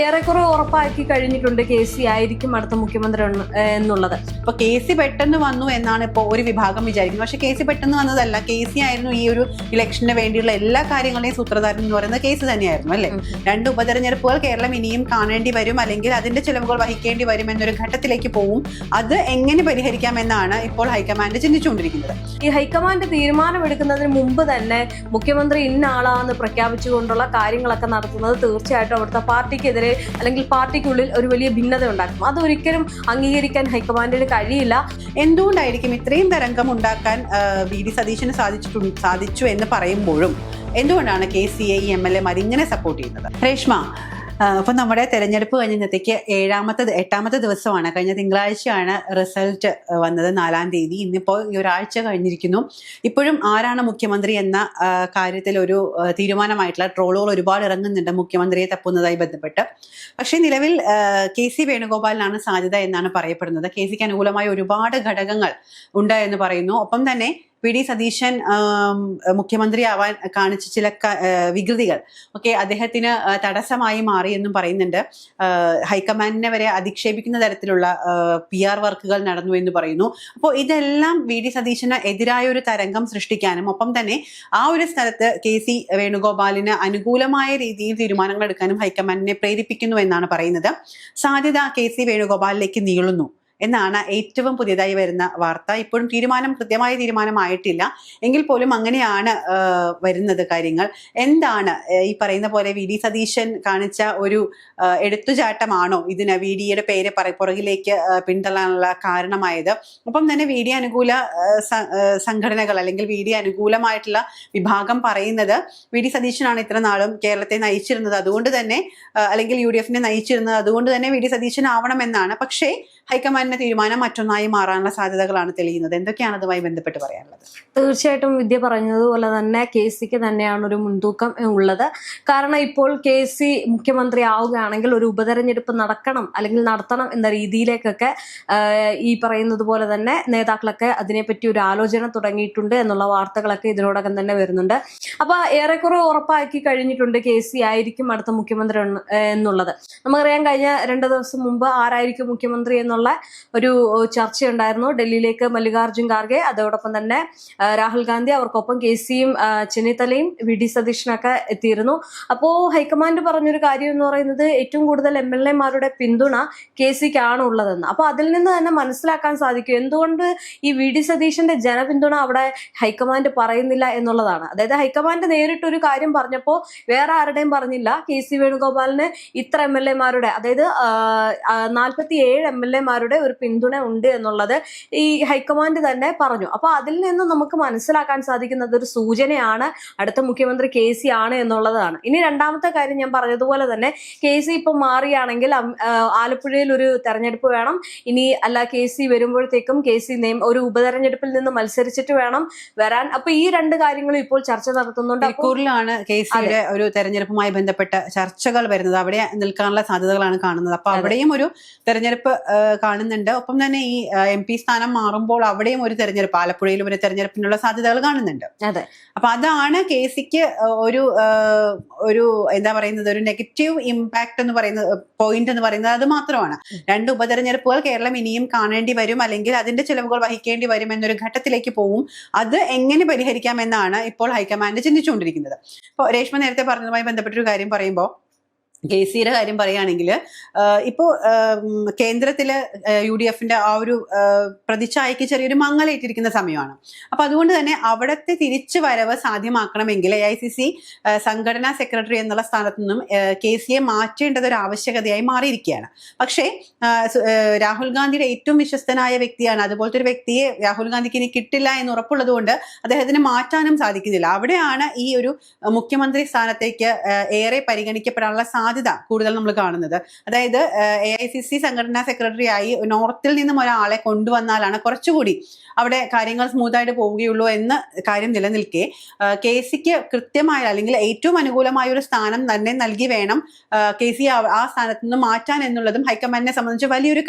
ഏറെക്കുറെ ഉറപ്പാക്കി കഴിഞ്ഞിട്ടുണ്ട് KC ആയിരിക്കും അടുത്ത മുഖ്യമന്ത്രി എന്നുള്ളത്. ഇപ്പൊ KC പെട്ടെന്ന് വന്നു എന്നാണ് ഇപ്പോൾ ഒരു വിഭാഗം വിചാരിക്കുന്നത്. പക്ഷെ KC പെട്ടെന്ന് വന്നതല്ല. KC ആയിരുന്നു ഈ ഒരു ഇലക്ഷന് വേണ്ടിയുള്ള എല്ലാ കാര്യങ്ങളുടെയും സൂത്രധാരൻ എന്ന് പറയുന്നത് KC തന്നെയായിരുന്നു, അല്ലെ? 2 ഉപതെരഞ്ഞെടുപ്പുകൾ കേരളം ഇനിയും കാണേണ്ടി വരും, അല്ലെങ്കിൽ അതിന്റെ ചിലവുകൾ വഹിക്കേണ്ടി വരും എന്നൊരു ഘട്ടത്തിലേക്ക് പോവും. അത് എങ്ങനെ പരിഹരിക്കാമെന്നാണ് ഇപ്പോൾ ഹൈക്കമാൻഡ് ചിന്തിച്ചുകൊണ്ടിരിക്കുന്നത്. ഈ ഹൈക്കമാൻഡ് തീരുമാനമെടുക്കുന്നതിന് മുമ്പ് തന്നെ മുഖ്യമന്ത്രി ഇന്ന ആളാണെന്ന് പ്രഖ്യാപിച്ചുകൊണ്ടുള്ള കാര്യങ്ങളൊക്കെ നടത്തുന്നത് തീർച്ചയായിട്ടും അവിടുത്തെ പാർട്ടിക്കെതിരെ അല്ലെങ്കിൽ പാർട്ടിക്കുള്ളിൽ ഒരു വലിയ ഭിന്നത ഉണ്ടാക്കും. അതൊരിക്കലും അംഗീകരിക്കാൻ ഹൈക്കമാൻഡിന് കഴിയില്ല. എന്തുകൊണ്ടായിരിക്കും ഇത്രയും തരംഗം ഉണ്ടാക്കാൻ VD സതീശന് സാധിച്ചു എന്ന് പറയുമ്പോഴും എന്തുകൊണ്ടാണ് KCയെ ഈ MLA മാർ ഇങ്ങനെ സപ്പോർട്ട് ചെയ്യുന്നത്? രേഷ്മ, അപ്പൊ നമ്മുടെ തെരഞ്ഞെടുപ്പ് കഴിഞ്ഞത്തേക്ക് 8ാമത്തെ ദിവസമാണ്. കഴിഞ്ഞ തിങ്കളാഴ്ചയാണ് റിസൾട്ട് വന്നത്, 4-ാം തീയതി. ഇന്നിപ്പോൾ ഈ ഒരാഴ്ച കഴിഞ്ഞിരിക്കുന്നു. ഇപ്പോഴും ആരാണ് മുഖ്യമന്ത്രി എന്ന കാര്യത്തിൽ ഒരു തീരുമാനമായിട്ടുള്ള ട്രോളുകൾ ഒരുപാട് ഇറങ്ങുന്നുണ്ട് മുഖ്യമന്ത്രിയെ തപ്പുന്നതായി ബന്ധപ്പെട്ട്. പക്ഷേ നിലവിൽ KC വേണുഗോപാലിനാണ് സാധ്യത എന്നാണ് പറയപ്പെടുന്നത്. KCക്ക് അനുകൂലമായ ഒരുപാട് ഘടകങ്ങൾ ഉണ്ട് എന്ന് പറയുന്നു. ഒപ്പം തന്നെ VD സതീശൻ മുഖ്യമന്ത്രിയാവാൻ കാണിച്ച ചില വികൃതികൾ ഒക്കെ അദ്ദേഹത്തിന് തടസ്സമായി മാറി എന്നും പറയുന്നുണ്ട്. ഹൈക്കമാൻഡിനെ വരെ അധിക്ഷേപിക്കുന്ന തരത്തിലുള്ള PR വർക്കുകൾ നടന്നു എന്ന് പറയുന്നു. അപ്പോൾ ഇതെല്ലാം VD സതീശന് എതിരായ ഒരു തരംഗം സൃഷ്ടിക്കാനും ഒപ്പം തന്നെ ആ ഒരു സ്ഥലത്ത് KC വേണുഗോപാലിന് അനുകൂലമായ രീതിയിൽ തീരുമാനങ്ങൾ എടുക്കാനും ഹൈക്കമാൻഡിനെ പ്രേരിപ്പിക്കുന്നു എന്നാണ് പറയുന്നത്. സാധ്യത KC വേണുഗോപാലിലേക്ക് നീളുന്നു എന്നാണ് ഏറ്റവും പുതിയതായി വരുന്ന വാർത്ത. ഇപ്പോഴും കൃത്യമായ തീരുമാനമായിട്ടില്ല എങ്കിൽ പോലും അങ്ങനെയാണ് വരുന്നത് കാര്യങ്ങൾ. എന്താണ് ഈ പറയുന്ന പോലെ VD സതീശൻ കാണിച്ച ഒരു എടുത്തുചാട്ടമാണോ ഇതിന് VDയുടെ പേര് പുറകിലേക്ക് പിന്തള്ളാനുള്ള കാരണമായത്? ഒപ്പം തന്നെ VD അനുകൂല സംഘടനകൾ അല്ലെങ്കിൽ VD അനുകൂലമായിട്ടുള്ള വിഭാഗം പറയുന്നത് VD സതീശനാണ് ഇത്ര നാളും കേരളത്തെ നയിച്ചിരുന്നത്, അതുകൊണ്ട് തന്നെ അല്ലെങ്കിൽ UDFനെ നയിച്ചിരുന്നത്, അതുകൊണ്ട് തന്നെ VD സതീശൻ ആവണമെന്നാണ്. പക്ഷേ ഹൈക്കമാൻഡിന്റെ തീരുമാനം മറ്റൊന്നായി മാറാനുള്ള സാധ്യതകളാണ് തെളിയുന്നത്. എന്തൊക്കെയാണ് അതുമായി ബന്ധപ്പെട്ട് പറയാനുള്ളത്? തീർച്ചയായിട്ടും വിദ്യ പറഞ്ഞതുപോലെ തന്നെ KCക്ക് തന്നെയാണ് ഒരു മുൻതൂക്കം ഉള്ളത്. കാരണം ഇപ്പോൾ KC മുഖ്യമന്ത്രി ആവുകയാണെങ്കിൽ ഒരു ഉപതെരഞ്ഞെടുപ്പ് നടക്കണം അല്ലെങ്കിൽ നടത്തണം എന്ന രീതിയിലേക്കൊക്കെ ഈ പറയുന്നത് പോലെ തന്നെ നേതാക്കളൊക്കെ അതിനെപ്പറ്റി ഒരു ആലോചന തുടങ്ങിയിട്ടുണ്ട് എന്നുള്ള വാർത്തകളൊക്കെ ഇതിനോടകം തന്നെ വരുന്നുണ്ട്. അപ്പൊ ഏറെക്കുറെ ഉറപ്പാക്കി കഴിഞ്ഞിട്ടുണ്ട് KC ആയിരിക്കും അടുത്ത മുഖ്യമന്ത്രി എന്നുള്ളത്. നമുക്കറിയാം, കഴിഞ്ഞ 2 ദിവസം മുമ്പ് ആരായിരിക്കും മുഖ്യമന്ത്രി എന്നുള്ള ഒരു ചർച്ചയുണ്ടായിരുന്നു. ഡൽഹിയിലേക്ക് മല്ലികാർജുൻ ഖാർഗെ, അതോടൊപ്പം തന്നെ രാഹുൽ ഗാന്ധി, അവർക്കൊപ്പം KCയും ചെന്നിത്തലയും VD സതീശനൊക്കെ എത്തിയിരുന്നു. അപ്പോൾ ഹൈക്കമാൻഡ് പറഞ്ഞൊരു കാര്യം എന്ന് പറയുന്നത് ഏറ്റവും കൂടുതൽ MLA-മാരുടെ പിന്തുണ KCക്കാണ് ഉള്ളതെന്ന്. അപ്പോൾ അതിൽ നിന്ന് തന്നെ മനസ്സിലാക്കാൻ സാധിക്കും എന്തുകൊണ്ട് ഈ VD സതീശന്റെ ജനപിന്തുണ അവിടെ ഹൈക്കമാൻഡ് പറയുന്നില്ല എന്നുള്ളതാണ്. അതായത് ഹൈക്കമാൻഡ് നേരിട്ടൊരു കാര്യം പറഞ്ഞപ്പോൾ വേറെ ആരുടെയും പറഞ്ഞില്ല KC വേണുഗോപാലിന് ഇത്ര MLA-മാരുടെ, അതായത് 47 MLA-മാരുടെ ഒരു പിന്തുണ ഉണ്ട് എന്നുള്ളത് ഈ ഹൈക്കമാൻഡ് തന്നെ പറഞ്ഞു. അപ്പൊ അതിൽ നിന്ന് നമുക്ക് മനസ്സിലാക്കാൻ സാധിക്കുന്നത് ഒരു സൂചനയാണ് അടുത്ത മുഖ്യമന്ത്രി KC ആണ് എന്നുള്ളതാണ്. ഇനി രണ്ടാമത്തെ കാര്യം, ഞാൻ പറഞ്ഞതുപോലെ തന്നെ KC ഇപ്പൊ മാറിയാണെങ്കിൽ ആലപ്പുഴയിൽ ഒരു തെരഞ്ഞെടുപ്പ് വേണം. ഇനി അല്ല KC വരുമ്പോഴത്തേക്കും KC ഒരു ഉപതെരഞ്ഞെടുപ്പിൽ നിന്ന് മത്സരിച്ചിട്ട് വേണം വരാൻ. അപ്പൊ ഈ 2 കാര്യങ്ങളും ഇപ്പോൾ ചർച്ച നടത്തുന്നുണ്ട്. ഇക്കൂറിലാണ് KCയുടെ ഒരു തെരഞ്ഞെടുപ്പുമായി ബന്ധപ്പെട്ട ചർച്ചകൾ വരുന്നത്. അവിടെ നിൽക്കാനുള്ള സാധ്യതകളാണ് കാണുന്നത്. അപ്പൊ അവിടെയും ഒരു തെരഞ്ഞെടുപ്പ് കാണുന്നുണ്ട്. ഒപ്പം തന്നെ ഈ MP സ്ഥാനം മാറുമ്പോൾ അവിടെയും ഒരു തെരഞ്ഞെടുപ്പ്, ആലപ്പുഴയിലും ഒരു തെരഞ്ഞെടുപ്പിനുള്ള സാധ്യതകൾ കാണുന്നുണ്ട്. അതെ. അപ്പൊ അതാണ് KCക്ക് ഒരു എന്താ പറയുന്നത്, ഒരു നെഗറ്റീവ് ഇമ്പാക്ട് എന്ന് പറയുന്നത്, പോയിന്റ് എന്ന് പറയുന്നത് അത് മാത്രമാണ്. 2 ഉപതെരഞ്ഞെടുപ്പുകൾ കേരളം ഇനിയും കാണേണ്ടി വരും, അല്ലെങ്കിൽ അതിന്റെ ചിലവുകൾ വഹിക്കേണ്ടി വരും എന്നൊരു ഘട്ടത്തിലേക്ക് പോവും. അത് എങ്ങനെ പരിഹരിക്കാമെന്നാണ് ഇപ്പോൾ ഹൈക്കമാൻഡ് ചിന്തിച്ചുകൊണ്ടിരിക്കുന്നത്. ഇപ്പോൾ രേഷ്മ നേരത്തെ പറഞ്ഞതുമായി ബന്ധപ്പെട്ടൊരു കാര്യം പറയുമ്പോൾ KCയുടെ കാര്യം പറയുകയാണെങ്കിൽ ഇപ്പോൾ കേന്ദ്രത്തില് UDFന്റെ ആ ഒരു പ്രതിച്ഛായക്ക് ചെറിയൊരു മങ്ങലേറ്റിരിക്കുന്ന സമയമാണ്. അപ്പൊ അതുകൊണ്ട് തന്നെ അവിടത്തെ തിരിച്ചു വരവ് സാധ്യമാക്കണമെങ്കിൽ AICC സംഘടനാ സെക്രട്ടറി എന്നുള്ള സ്ഥാനത്തു നിന്നും KCയെ മാറ്റേണ്ടത് ഒരു ആവശ്യകതയായി മാറിയിരിക്കുകയാണ്. പക്ഷേ രാഹുൽ ഗാന്ധിയുടെ ഏറ്റവും വിശ്വസ്തനായ വ്യക്തിയാണ്. അതുപോലത്തെ ഒരു വ്യക്തിയെ രാഹുൽ ഗാന്ധിക്ക് ഇനി കിട്ടില്ല എന്ന് ഉറപ്പുള്ളത് കൊണ്ട് അദ്ദേഹത്തിന് മാറ്റാനും സാധിക്കുന്നില്ല. അവിടെയാണ് ഈ ഒരു മുഖ്യമന്ത്രി സ്ഥാനത്തേക്ക് ഏറെ പരിഗണിക്കപ്പെടാനുള്ള സാധ്യത കൂടുതൽ നമ്മൾ കാണുന്നത്. അതായത് AICC സംഘടനാ സെക്രട്ടറി ആയി നോർത്തിൽ നിന്നും ഒരാളെ കൊണ്ടുവന്നാലാണ് കുറച്ചുകൂടി അവിടെ കാര്യങ്ങൾ സ്മൂത്തായിട്ട് പോവുകയുള്ളൂ എന്ന കാര്യം നിലനിൽക്കെ KCക്ക് കൃത്യമായ അല്ലെങ്കിൽ ഏറ്റവും അനുകൂലമായ ഒരു സ്ഥാനം തന്നെ നൽകി വേണം KC ആ സ്ഥാനത്ത് നിന്ന് മാറ്റാൻ എന്നുള്ളതും ഹൈക്കമാൻഡിനെ സംബന്ധിച്ച് വലിയൊരു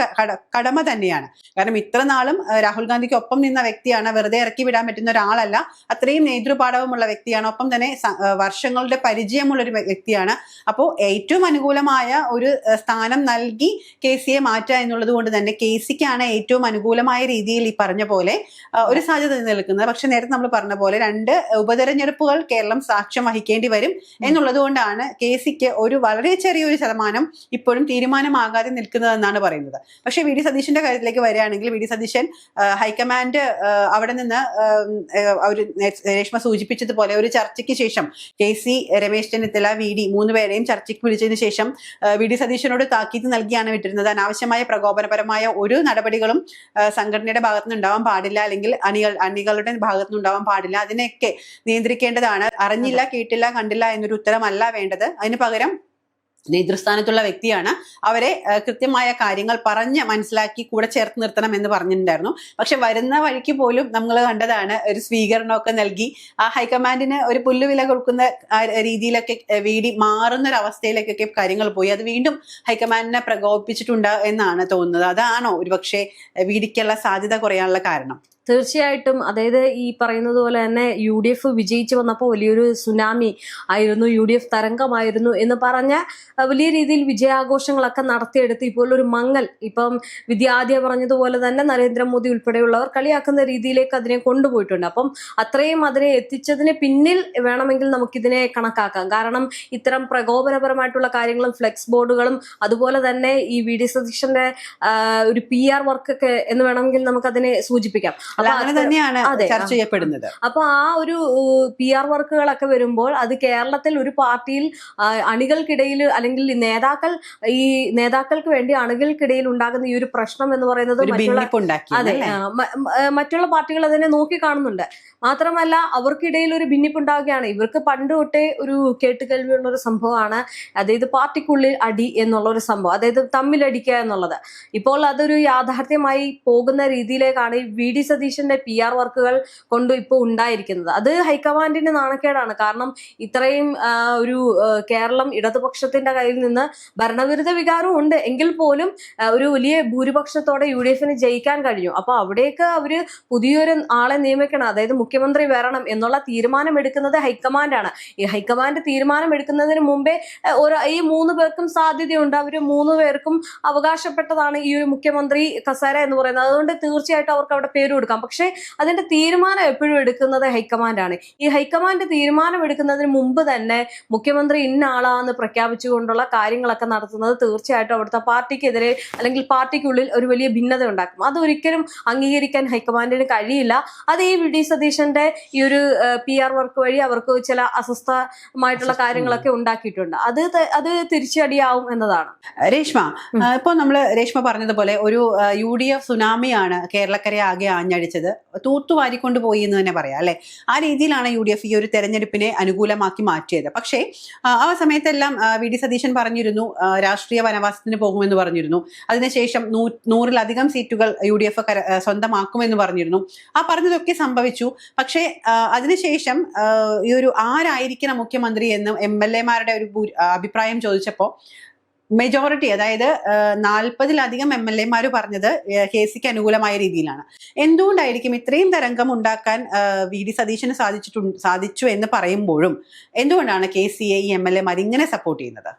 കടമ തന്നെയാണ്. കാരണം ഇത്ര നാളും രാഹുൽ ഗാന്ധിക്ക് ഒപ്പം നിന്ന വ്യക്തിയാണ്, വെറുതെ ഇറക്കി വിടാൻ പറ്റുന്ന ഒരാളല്ല. അത്രയും നേതൃപാടവമുള്ള വ്യക്തിയാണ്, ഒപ്പം തന്നെ വർഷങ്ങളുടെ പരിചയമുള്ള ഒരു വ്യക്തിയാണ്. അപ്പോൾ ഏറ്റവും അനുകൂലമായ ഒരു സ്ഥാനം നൽകി കെ സിയെ മാറ്റുക എന്നുള്ളത് കൊണ്ട് തന്നെ കെ സിക്കാണ് ഏറ്റവും അനുകൂലമായ രീതിയിൽ ഈ പറഞ്ഞ പോലെ ഒരു സാധ്യത നിലനിൽക്കുന്നത്. പക്ഷെ നേരത്തെ നമ്മൾ പറഞ്ഞ പോലെ 2 ഉപതെരഞ്ഞെടുപ്പുകൾ കേരളം സാക്ഷ്യം വഹിക്കേണ്ടി വരും എന്നുള്ളത് കൊണ്ടാണ് കെ സിക്ക് ഒരു വളരെ ചെറിയൊരു ശതമാനം ഇപ്പോഴും തീരുമാനമാകാതെ നിൽക്കുന്നതെന്നാണ് പറയുന്നത്. പക്ഷേ വി ഡി സതീശന്റെ കാര്യത്തിലേക്ക് വരികയാണെങ്കിൽ വി ഡി സതീശൻ ഹൈക്കമാൻഡ് അവിടെ നിന്ന് രേഷ്മ സൂചിപ്പിച്ചതുപോലെ ഒരു ചർച്ചയ്ക്ക് ശേഷം K C, Ramesh Chennithala, V D 3 പേരെയും ചർച്ചയ്ക്ക് വിളിച്ചതിന് ശേഷം വി ഡി സതീശനോട് താക്കീത് നൽകിയാണ് വിട്ടിരുന്നത്. അനാവശ്യമായ പ്രകോപനപരമായ ഒരു നടപടികളും സംഘടനയുടെ ഭാഗത്തുനിന്ന് ഉണ്ടാവാൻ പാടില്ല, അല്ലെങ്കിൽ അണികളുടെ ഭാഗത്തുനിന്ന് ഉണ്ടാവാൻ പാടില്ല. അതിനെയൊക്കെ നിയന്ത്രിക്കേണ്ടതാണ്. അറിഞ്ഞില്ല, കേട്ടില്ല, കണ്ടില്ല എന്നൊരു ഉത്തരമല്ല വേണ്ടത്. അതിന് പകരം നേതൃസ്ഥാനത്തുള്ള വ്യക്തിയാണ്, അവരെ കൃത്യമായ കാര്യങ്ങൾ പറഞ്ഞ് മനസ്സിലാക്കി കൂടെ ചേർത്ത് നിർത്തണം എന്ന് പറഞ്ഞിട്ടുണ്ടായിരുന്നു. പക്ഷെ വരുന്ന വഴിക്ക് പോലും നമ്മൾ കണ്ടതാണ് ഒരു സ്വീകരണമൊക്കെ നൽകി ആ ഹൈക്കമാൻഡിന് ഒരു പുല്ലുവില കൊടുക്കുന്ന രീതിയിലൊക്കെ വി ഡി മാറുന്ന ഒരു അവസ്ഥയിലേക്കൊക്കെ കാര്യങ്ങൾ പോയി. അത് വീണ്ടും ഹൈക്കമാൻഡിനെ പ്രകോപിപ്പിച്ചിട്ടുണ്ട് എന്നാണ് തോന്നുന്നത്. അതാണോ ഒരുപക്ഷെ വി ഡിക്കുള്ള സാധ്യത കുറയാനുള്ള കാരണം? തീർച്ചയായിട്ടും. അതായത് ഈ പറയുന്നത് പോലെ തന്നെ UDF വിജയിച്ചു വന്നപ്പോൾ വലിയൊരു സുനാമി ആയിരുന്നു, UDF തരംഗമായിരുന്നു എന്ന് പറഞ്ഞ വലിയ രീതിയിൽ വിജയാഘോഷങ്ങളൊക്കെ നടത്തിയെടുത്ത് ഇപ്പോൾ ഒരു മങ്ങൽ, ഇപ്പം വിദ്യാദ്യ പറഞ്ഞതുപോലെ തന്നെ നരേന്ദ്രമോദി ഉൾപ്പെടെയുള്ളവർ കളിയാക്കുന്ന രീതിയിലേക്ക് അതിനെ കൊണ്ടുപോയിട്ടുണ്ട്. അപ്പം അത്രയും അതിനെ എത്തിച്ചതിന് പിന്നിൽ വേണമെങ്കിൽ നമുക്കിതിനെ കണക്കാക്കാം. കാരണം ഇത്തരം പ്രകോപനപരമായിട്ടുള്ള കാര്യങ്ങളും ഫ്ലെക്സ് ബോർഡുകളും അതുപോലെ തന്നെ ഈ വി ഡി സതീശന്റെ ഒരു PR വർക്കൊക്കെ എന്ന് വേണമെങ്കിൽ നമുക്കതിനെ സൂചിപ്പിക്കാം. അങ്ങനെ തന്നെയാണ് ചർച്ച ചെയ്യപ്പെടുന്നത്. അപ്പൊ ആ ഒരു PR വർക്കുകളൊക്കെ വരുമ്പോൾ അത് കേരളത്തിൽ ഒരു പാർട്ടിയിൽ അണികൾക്കിടയിൽ അല്ലെങ്കിൽ നേതാക്കൾക്ക് വേണ്ടി അണികൾക്കിടയിൽ ഉണ്ടാകുന്ന ഈ ഒരു പ്രശ്നം എന്ന് പറയുന്നത് മറ്റുള്ള പാർട്ടികൾ അതിനെ നോക്കി കാണുന്നുണ്ട്. മാത്രമല്ല അവർക്കിടയിൽ ഒരു ഭിന്നിപ്പുണ്ടാവുകയാണ്. ഇവർക്ക് പണ്ട് തൊട്ടേ ഒരു കേട്ടുകേൾവിയുള്ള ഒരു സംഭവമാണ്, അതായത് പാർട്ടിക്കുള്ളിൽ അടി എന്നുള്ള ഒരു സംഭവം, അതായത് തമ്മിലടിക്കുക എന്നുള്ളത്. ഇപ്പോൾ അതൊരു യാഥാർത്ഥ്യമായി പോകുന്ന രീതിയിലേക്കാണ് ഈ വി ഡി സതീശന്റെ PR വർക്കുകൾ കൊണ്ട് ഇപ്പോൾ ഉണ്ടായിരിക്കുന്നത്. അത് ഹൈക്കമാൻഡിന് നാണക്കേടാണ്. കാരണം ഇത്രയും ഒരു കേരളം ഇടതുപക്ഷത്തിന്റെ കയ്യിൽ നിന്ന് ഭരണവിരുദ്ധ വികാരം ഉണ്ട് എങ്കിൽ പോലും ഒരു വലിയ ഭൂരിപക്ഷത്തോടെ UDF ജയിക്കാൻ കഴിഞ്ഞു. അപ്പൊ അവിടേക്ക് അവര് പുതിയൊരു ആളെ നിയമിക്കണം, അതായത് മുഖ്യമന്ത്രി വരണം എന്നുള്ള തീരുമാനം എടുക്കുന്നത് ഹൈക്കമാൻഡാണ്. ഈ ഹൈക്കമാൻഡ് തീരുമാനം എടുക്കുന്നതിന് മുമ്പേ ഈ 3 പേർക്കും സാധ്യതയുണ്ട്, അവര് 3 പേർക്കും അവകാശപ്പെട്ടതാണ് ഈ ഒരു മുഖ്യമന്ത്രി കസേര എന്ന് പറയുന്നത്. അതുകൊണ്ട് തീർച്ചയായിട്ടും അവർക്ക് അവിടെ പേര് കൊടുക്കാം. പക്ഷെ അതിന്റെ തീരുമാനം എപ്പോഴും എടുക്കുന്നത് ഹൈക്കമാൻഡാണ്. ഈ ഹൈക്കമാൻഡ് തീരുമാനം എടുക്കുന്നതിന് മുമ്പ് തന്നെ മുഖ്യമന്ത്രി ഇന്ന ആളാന്ന് പ്രഖ്യാപിച്ചുകൊണ്ടുള്ള കാര്യങ്ങളൊക്കെ നടത്തുന്നത് തീർച്ചയായിട്ടും അവിടുത്തെ പാർട്ടിക്കെതിരെ അല്ലെങ്കിൽ പാർട്ടിക്കുള്ളിൽ ഒരു വലിയ ഭിന്നത ഉണ്ടാക്കും. അതൊരിക്കലും അംഗീകരിക്കാൻ ഹൈക്കമാൻഡിന് കഴിയില്ല. അത് ഈ വി ഡി സതീശന്റെ ഈ ഒരു PR വർക്ക് വഴി അവർക്ക് ചില അസ്വസ്ഥമായിട്ടുള്ള കാര്യങ്ങളൊക്കെ ഉണ്ടാക്കിയിട്ടുണ്ട്. അത് തിരിച്ചടിയാവും എന്നതാണ്. രേഷ്മ, ഇപ്പൊ രേഷ്മ പറഞ്ഞതുപോലെ ഒരു UDF സുനാമിയാണ് കേരളക്കരയെ ആകെ ആഞ്ഞടിച്ചത്, തൂത്തുവാരിക്കൊണ്ട് പോയി എന്ന് തന്നെ പറയാം അല്ലെ. ആ രീതിയിലാണ് UDF ഈ ഒരു തെരഞ്ഞെടുപ്പിനെ അനുകൂലമാക്കി മാറ്റിയത്. പക്ഷേ ആ സമയത്തെല്ലാം വി ഡി സതീശൻ പറഞ്ഞിരുന്നു രാഷ്ട്രീയ വനവാസത്തിന് പോകുമെന്ന് പറഞ്ഞിരുന്നു. അതിനുശേഷം 100-ലധികം സീറ്റുകൾ UDF സ്വന്തമാക്കുമെന്ന് പറഞ്ഞിരുന്നു. ആ പറഞ്ഞതൊക്കെ സംഭവിച്ചു. പക്ഷേ അതിനുശേഷം ഈ ഒരു ആരായിരിക്കണം മുഖ്യമന്ത്രി എന്ന് MLA-മാരുടെ ഒരു അഭിപ്രായം ചോദിച്ചപ്പോൾ മെജോറിറ്റി, അതായത് 40-ലധികം MLA-മാര് പറഞ്ഞത് കെ സിക്ക് അനുകൂലമായ രീതിയിലാണ്. എന്തുകൊണ്ടായിരിക്കും ഇത്രയും തരംഗം ഉണ്ടാക്കാൻ വി ഡി സതീശന് സാധിച്ചു എന്ന് പറയുമ്പോഴും എന്തുകൊണ്ടാണ് കെ സിയെ ഈ MLA-മാർ ഇങ്ങനെ സപ്പോർട്ട് ചെയ്യുന്നത്?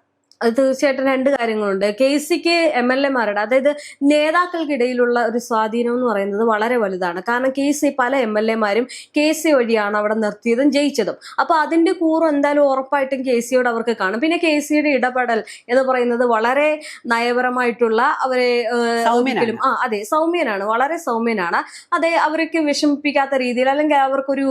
അത് തീർച്ചയായിട്ടും 2 കാര്യങ്ങളുണ്ട്. കെ സിക്ക് MLA-മാരുടെ, അതായത് നേതാക്കൾക്കിടയിലുള്ള ഒരു സ്വാധീനം എന്ന് പറയുന്നത് വളരെ വലുതാണ്. കാരണം കെ സി പല MLA-മാരും കെ സി വഴിയാണ് അവിടെ നിർത്തിയതും ജയിച്ചതും. അപ്പൊ അതിന്റെ കൂറും എന്തായാലും ഉറപ്പായിട്ടും കെ സിയോട് അവർക്ക് കാണും. പിന്നെ കെ സിയുടെ ഇടപെടൽ എന്ന് പറയുന്നത് വളരെ നയപരമായിട്ടുള്ള, അവരെ അതെ സൗമ്യനാണ്, വളരെ സൗമ്യനാണ്. അതെ, അവർക്ക് വിഷമിപ്പിക്കാത്ത രീതിയിൽ, അല്ലെങ്കിൽ അവർക്കൊരു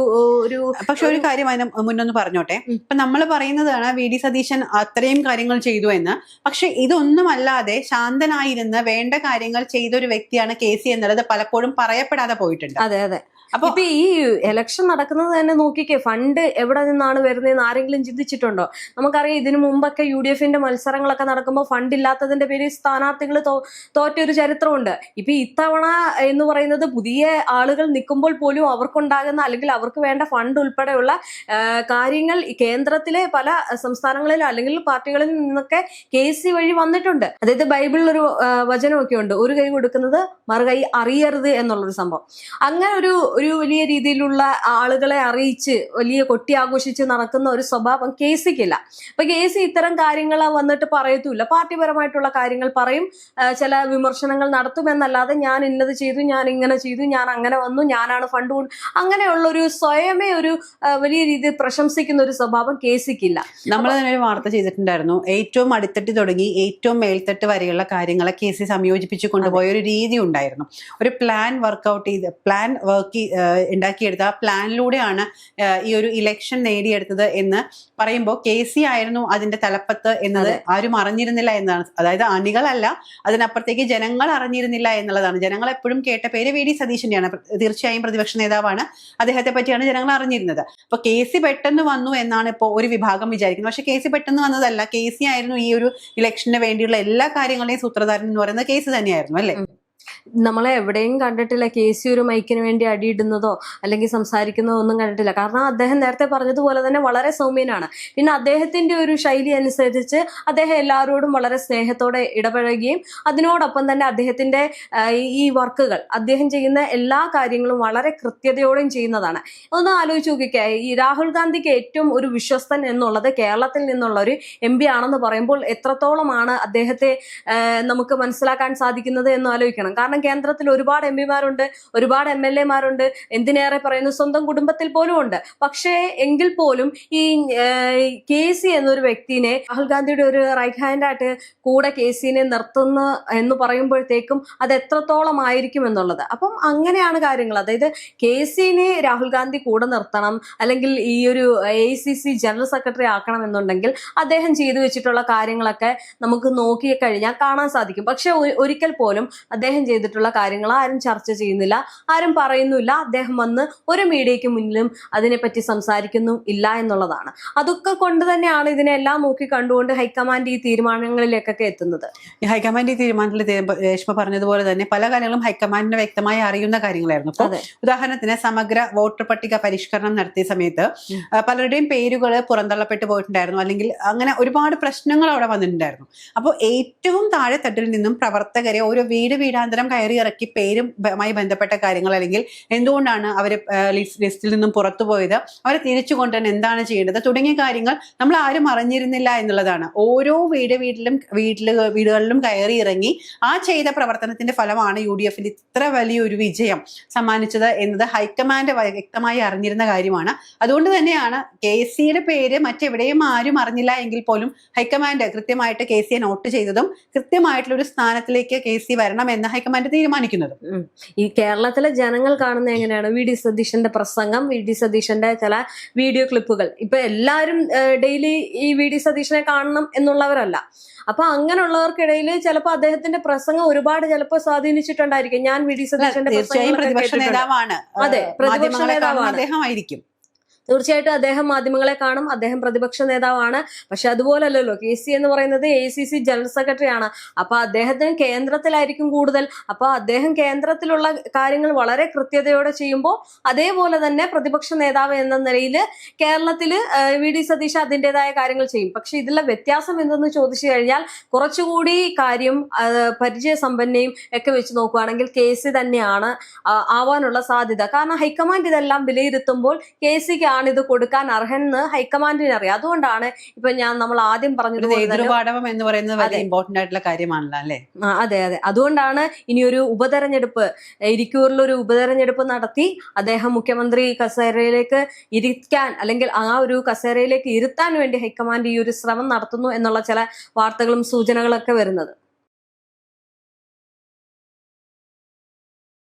പക്ഷെ ഒരു കാര്യം അതിന് മുന്നൊന്ന് പറഞ്ഞോട്ടെ. ഇപ്പൊ നമ്മൾ പറയുന്നതാണ് വി ഡി സതീശൻ അത്രയും കാര്യങ്ങൾ ചെയ്തു എന്ന്. പക്ഷെ ഇതൊന്നുമല്ലാതെ ശാന്തനായിരുന്ന് വേണ്ട കാര്യങ്ങൾ ചെയ്തൊരു വ്യക്തിയാണ് കെ സി എന്നുള്ളത് പലപ്പോഴും പറയപ്പെടാതെ പോയിട്ടുണ്ട്. അതെ അതെ. അപ്പൊ ഈ ഇലക്ഷൻ നടക്കുന്നത് തന്നെ നോക്കിക്കേ, ഫണ്ട് എവിടെ നിന്നാണ് വരുന്നതെന്ന് ആരെങ്കിലും ചിന്തിച്ചിട്ടുണ്ടോ? നമുക്കറിയാം ഇതിനു മുമ്പൊക്കെ UDF മത്സരങ്ങളൊക്കെ നടക്കുമ്പോൾ ഫണ്ട് ഇല്ലാത്തതിന്റെ പേരിൽ സ്ഥാനാർത്ഥികൾ തോറ്റൊരു ചരിത്രമുണ്ട്. ഇപ്പൊ ഇത്തവണ എന്ന് പറയുന്നത് പുതിയ ആളുകൾ നിൽക്കുമ്പോൾ പോലും അവർക്കുണ്ടാകുന്ന, അല്ലെങ്കിൽ അവർക്ക് വേണ്ട ഫണ്ട് ഉൾപ്പെടെയുള്ള കാര്യങ്ങൾ കേന്ദ്രത്തിലെ പല സംസ്ഥാനങ്ങളിലും അല്ലെങ്കിൽ പാർട്ടികളിൽ നിന്നൊക്കെ കെ സി വഴി വന്നിട്ടുണ്ട്. അതായത് ബൈബിളിൽ ഒരു വചനമൊക്കെ ഉണ്ട്, ഒരു കൈ കൊടുക്കുന്നത് മറുകൈ അറിയരുത് എന്നുള്ളൊരു സംഭവം. അങ്ങനെ ഒരു ഒരു വലിയ രീതിയിലുള്ള ആളുകളെ അറിയിച്ച് വലിയ കൊട്ടി ആഘോഷിച്ച് നടക്കുന്ന ഒരു സ്വഭാവം കേസിക്കില്ല. അപ്പൊ കേസി ഇത്തരം കാര്യങ്ങൾ വന്നിട്ട് പറയത്തുമില്ല. പാർട്ടിപരമായിട്ടുള്ള കാര്യങ്ങൾ പറയും, ചില വിമർശനങ്ങൾ നടത്തുമെന്നല്ലാതെ ഞാൻ ഇന്നത് ചെയ്തു, ഞാൻ ഇങ്ങനെ ചെയ്തു, ഞാൻ അങ്ങനെ വന്നു, ഞാനാണ് ഫണ്ട് അങ്ങനെയുള്ള ഒരു സ്വയമേ ഒരു വലിയ രീതിയിൽ പ്രശംസിക്കുന്ന ഒരു സ്വഭാവം കേസിക്കില്ല. നമ്മൾ തന്നെ ഒരു വാർത്ത ചെയ്തിട്ടുണ്ടായിരുന്നു, ഏറ്റവും അടിത്തട്ടി തുടങ്ങി ഏറ്റവും മേൽത്തട്ട് വരെയുള്ള കാര്യങ്ങളെ കേസി സംയോജിപ്പിച്ച് കൊണ്ടുപോയ ഒരു രീതി ഉണ്ടായിരുന്നു. ഒരു പ്ലാൻ വർക്ക്ഔട്ട് ചെയ്ത് പ്ലാൻ ഉണ്ടാക്കിയെടുത്ത ആ പ്ലാനിലൂടെയാണ് ഈ ഒരു ഇലക്ഷൻ നേടിയെടുത്തത് എന്ന് പറയുമ്പോൾ കേസി ആയിരുന്നു അതിന്റെ തലപ്പത്ത് എന്നത് ആരും അറിഞ്ഞിരുന്നില്ല എന്നതാണ്. അതായത് അണികളല്ല, അതിനപ്പുറത്തേക്ക് ജനങ്ങൾ അറിഞ്ഞിരുന്നില്ല എന്നുള്ളതാണ്. ജനങ്ങൾ എപ്പോഴും കേട്ട പേര് വി ഡി സതീശന്റെയാണ്. തീർച്ചയായും പ്രതിപക്ഷ നേതാവാണ്, അദ്ദേഹത്തെ പറ്റിയാണ് ജനങ്ങൾ അറിഞ്ഞിരുന്നത്. അപ്പൊ കേസി പെട്ടെന്ന് വന്നു എന്നാണ് ഇപ്പോൾ ഒരു വിഭാഗം വിചാരിക്കുന്നത്. പക്ഷെ കേസി പെട്ടെന്ന് വന്നതല്ല, കേസി ആയിരുന്നു ഈ ഒരു ഇലക്ഷന് വേണ്ടിയുള്ള എല്ലാ കാര്യങ്ങളുടെയും സൂത്രധാരൻ എന്ന് പറയുന്നത് കേസി തന്നെയായിരുന്നു, അല്ലേ? നമ്മളെ എവിടെയും കണ്ടിട്ടില്ല കേസി ഒരു മൈക്കിന് വേണ്ടി അടിയിടുന്നതോ അല്ലെങ്കിൽ സംസാരിക്കുന്നതോ ഒന്നും കണ്ടിട്ടില്ല. കാരണം അദ്ദേഹം നേരത്തെ പറഞ്ഞതുപോലെ തന്നെ വളരെ സൗമ്യനാണ്. പിന്നെ അദ്ദേഹത്തിന്റെ ഒരു ശൈലി അനുസരിച്ച് അദ്ദേഹം എല്ലാവരോടും വളരെ സ്നേഹത്തോടെ ഇടപഴകുകയും അതിനോടൊപ്പം തന്നെ അദ്ദേഹത്തിന്റെ ഈ വർക്കുകൾ, അദ്ദേഹം ചെയ്യുന്ന എല്ലാ കാര്യങ്ങളും വളരെ കൃത്യതയോടെയും ചെയ്യുന്നതാണ്. ഒന്ന് ആലോചിച്ച് നോക്കിക്കേ, ഈ രാഹുൽ ഗാന്ധിക്ക് ഏറ്റവും ഒരു വിശ്വസ്തൻ എന്നുള്ളത് കേരളത്തിൽ നിന്നുള്ള ഒരു MP ആണെന്ന് പറയുമ്പോൾ എത്രത്തോളമാണ് അദ്ദേഹത്തെ നമുക്ക് മനസ്സിലാക്കാൻ സാധിക്കുന്നത് എന്ന് ആലോചിക്കണം. കാരണം കേന്ദ്രത്തിൽ ഒരുപാട് MP-മാരുണ്ട്, ഒരുപാട് MLA-മാരുണ്ട്, എന്തിനേറെ പറയുന്നു സ്വന്തം കുടുംബത്തിൽ പോലും ഉണ്ട്. പക്ഷേ എങ്കിൽ പോലും ഈ കേസി എന്നൊരു വ്യക്തിനെ, രാഹുൽ ഗാന്ധിയുടെ ഒരു റൈറ്റ് ഹാൻഡ് ആയിട്ട് കൂടെ കേസിനെ നിർത്തുന്നു എന്ന് പറയുമ്പോഴത്തേക്കും അത് എത്രത്തോളം ആയിരിക്കും എന്നുള്ളത്. അപ്പം അങ്ങനെയാണ് കാര്യങ്ങൾ. അതായത് കേസിനെ രാഹുൽ ഗാന്ധി കൂടെ നിർത്തണം, അല്ലെങ്കിൽ ഈ ഒരു AICC ജനറൽ സെക്രട്ടറി ആക്കണം എന്നുണ്ടെങ്കിൽ അദ്ദേഹം ചെയ്തു വെച്ചിട്ടുള്ള കാര്യങ്ങളൊക്കെ നമുക്ക് നോക്കി കഴിഞ്ഞാൽ കാണാൻ സാധിക്കും. പക്ഷെ ഒരിക്കൽ പോലും അദ്ദേഹം ചെയ്തിട്ടുള്ള കാര്യങ്ങൾ ആരും ചർച്ച ചെയ്യുന്നില്ല, ആരും പറയുന്നില്ല. അദ്ദേഹം വന്ന് ഒരു മീഡിയയ്ക്ക് മുന്നിലും അതിനെപ്പറ്റി സംസാരിക്കുന്നു ഇല്ല എന്നുള്ളതാണ്. അതൊക്കെ കൊണ്ട് തന്നെയാണ് ഇതിനെല്ലാം നോക്കി കണ്ടുകൊണ്ട് ഹൈക്കമാൻഡ് ഈ തീരുമാനങ്ങളിലേക്കൊക്കെ എത്തുന്നത്. ഈ ഹൈക്കമാൻഡ് ഈ തീരുമാനത്തിൽ രേഷ്മ പറഞ്ഞതുപോലെ തന്നെ പല കാര്യങ്ങളും ഹൈക്കമാൻഡിന് വ്യക്തമായി അറിയുന്ന കാര്യങ്ങളായിരുന്നു. അപ്പോൾ ഉദാഹരണത്തിന് സമഗ്ര വോട്ടർ പട്ടിക പരിഷ്കരണം നടത്തിയ സമയത്ത് പലരുടെയും പേരുകൾ പുറന്തള്ളപ്പെട്ടു പോയിട്ടുണ്ടായിരുന്നു, അല്ലെങ്കിൽ അങ്ങനെ ഒരുപാട് പ്രശ്നങ്ങൾ അവിടെ വന്നിട്ടുണ്ടായിരുന്നു. അപ്പോൾ ഏറ്റവും താഴെ തട്ടിൽ നിന്നും പ്രവർത്തകരെ ഓരോ വീടാന്തരം കയറി ഇറക്കി പേരുമായി ബന്ധപ്പെട്ട കാര്യങ്ങൾ, അല്ലെങ്കിൽ എന്തുകൊണ്ടാണ് അവർ ലിസ്റ്റിൽ നിന്നും പുറത്തു പോയത്, അവരെ തിരിച്ചു കൊണ്ടുവരാൻ എന്താണ് ചെയ്യേണ്ടത് തുടങ്ങിയ കാര്യങ്ങൾ നമ്മൾ ആരും അറിഞ്ഞിരുന്നില്ല എന്നുള്ളതാണ്. ഓരോ വീടുകളിലും കയറി ഇറങ്ങി ആ ചെയ്ത പ്രവർത്തനത്തിന്റെ ഫലമാണ് UDF ഇത്ര വലിയൊരു വിജയം സമ്മാനിച്ചത് എന്നത് ഹൈക്കമാൻഡ് വ്യക്തമായി അറിഞ്ഞിരുന്ന കാര്യമാണ്. അതുകൊണ്ട് തന്നെയാണ് KCയുടെ പേര് മറ്റെവിടെയും ആരും അറിഞ്ഞില്ല എങ്കിൽ പോലും ഹൈക്കമാൻഡ് കൃത്യമായിട്ട് KCയെ നോട്ട് ചെയ്തതും കൃത്യമായിട്ടുള്ള ഒരു സ്ഥാനത്തിലേക്ക് KC വരണം എന്ന് ഹൈക്കമാൻഡ് തീരുമാനിക്കുന്നത്. ഈ കേരളത്തിലെ ജനങ്ങൾ കാണുന്ന എങ്ങനെയാണ് VD സതീശന്റെ പ്രസംഗം, VD സതീശന്റെ ചില വീഡിയോ ക്ലിപ്പുകൾ. ഇപ്പൊ എല്ലാവരും ഡെയിലി ഈ VD സതീശനെ കാണണം എന്നുള്ളവരല്ല. അപ്പൊ അങ്ങനെയുള്ളവർക്കിടയിൽ ചിലപ്പോൾ അദ്ദേഹത്തിന്റെ പ്രസംഗം ഒരുപാട് ചിലപ്പോൾ സ്വാധീനിച്ചിട്ടുണ്ടായിരിക്കും. ഞാൻ VD സതീശന്റെ പ്രതിപക്ഷ നേതാവാണ്, അതെ, പ്രതിപക്ഷ നേതാവാണ് അദ്ദേഹമായിരിക്കും. തീർച്ചയായിട്ടും അദ്ദേഹം മാധ്യമങ്ങളെ കാണും, അദ്ദേഹം പ്രതിപക്ഷ നേതാവാണ്. പക്ഷെ അതുപോലല്ലോ KC എന്ന് പറയുന്നത് AICC ജനറൽ സെക്രട്ടറി ആണ്. അപ്പൊ അദ്ദേഹത്തിന് കേന്ദ്രത്തിലായിരിക്കും കൂടുതൽ. അപ്പൊ അദ്ദേഹം കേന്ദ്രത്തിലുള്ള കാര്യങ്ങൾ വളരെ കൃത്യതയോടെ ചെയ്യുമ്പോൾ അതേപോലെ തന്നെ പ്രതിപക്ഷ നേതാവ് എന്ന നിലയിൽ കേരളത്തിൽ VD സതീശ അതിൻ്റെതായ കാര്യങ്ങൾ ചെയ്യും. പക്ഷെ ഇതിലെ വ്യത്യാസം എന്തെന്ന് ചോദിച്ചു കഴിഞ്ഞാൽ കുറച്ചുകൂടി കാര്യം പരിചയസമ്പന്നയും ഒക്കെ വെച്ച് നോക്കുകയാണെങ്കിൽ KC തന്നെയാണ് ആവാനുള്ള സാധ്യത. കാരണം ഹൈക്കമാൻഡ് ഇതെല്ലാം വിലയിരുത്തുമ്പോൾ KCക്ക് ഇത് കൊടുക്കാൻ അർഹനെന്ന് ഹൈക്കമാൻഡിന് അറിയാം. അതുകൊണ്ടാണ് ഇപ്പൊ നമ്മൾ ആദ്യം പറഞ്ഞതുപോലെ എന്ന് പറയുന്നത് ഇമ്പോർട്ടന്റ് ആയിട്ടുള്ള കാര്യമാണല്ലോ, അല്ലേ? അതെ. അതുകൊണ്ടാണ് ഇനിയൊരു ഉപതെരഞ്ഞെടുപ്പ്, ഇരിക്കൂറിലൊരു ഉപതെരഞ്ഞെടുപ്പ് നടത്തി അദ്ദേഹം മുഖ്യമന്ത്രി കസേരയിലേക്ക് ഇരിക്കാൻ, അല്ലെങ്കിൽ ആ ഒരു കസേരയിലേക്ക് ഇരുത്താൻ വേണ്ടി ഹൈക്കമാൻഡ് ഈ ഒരു ശ്രമം നടത്തുന്നു എന്നുള്ള ചില വാർത്തകളും സൂചനകളൊക്കെ വരുന്നത്.